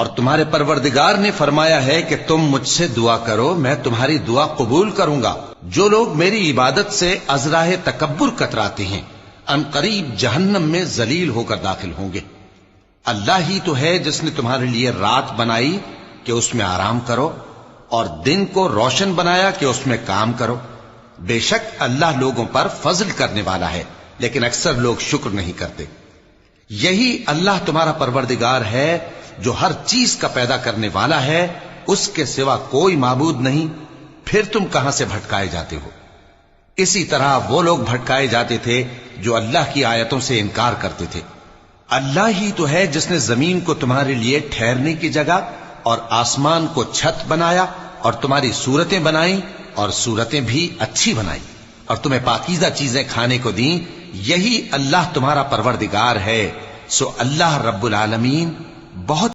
और तुम्हारे परवरदिगार ने फरमाया है कि तुम मुझसे दुआ करो, मैं तुम्हारी दुआ कबूल करूंगा। जो लोग मेरी इबादत से अजराह तकब्बुर कतराते हैं, अनकरीब जहन्नम में जलील होकर दाखिल होंगे। अल्लाह ही तो है जिसने तुम्हारे लिए रात बनाई कि उसमें आराम करो और दिन को रोशन बनाया कि उसमें काम करो। बेशक अल्लाह लोगों पर फजल करने वाला है, लेकिन अक्सर लोग शुक्र नहीं करते। यही अल्लाह तुम्हारा परवरदिगार है जो हर चीज का पैदा करने वाला है, उसके सिवा कोई माबूद नहीं, फिर तुम कहां से भटकाए जाते हो। इसी तरह वो लोग भटकाए जाते थे जो अल्लाह की आयतों से इनकार करते थे। अल्लाह ही तो है जिसने जमीन को तुम्हारे लिए ठहरने की जगह और आसमान को छत बनाया और तुम्हारी सूरतें बनाई और सूरतें भी अच्छी बनाई और तुम्हें पाकीज़ा चीजें खाने को दी। यही अल्लाह तुम्हारा परवरदिगार है। सो अल्लाह रब्बुल आलमीन बहुत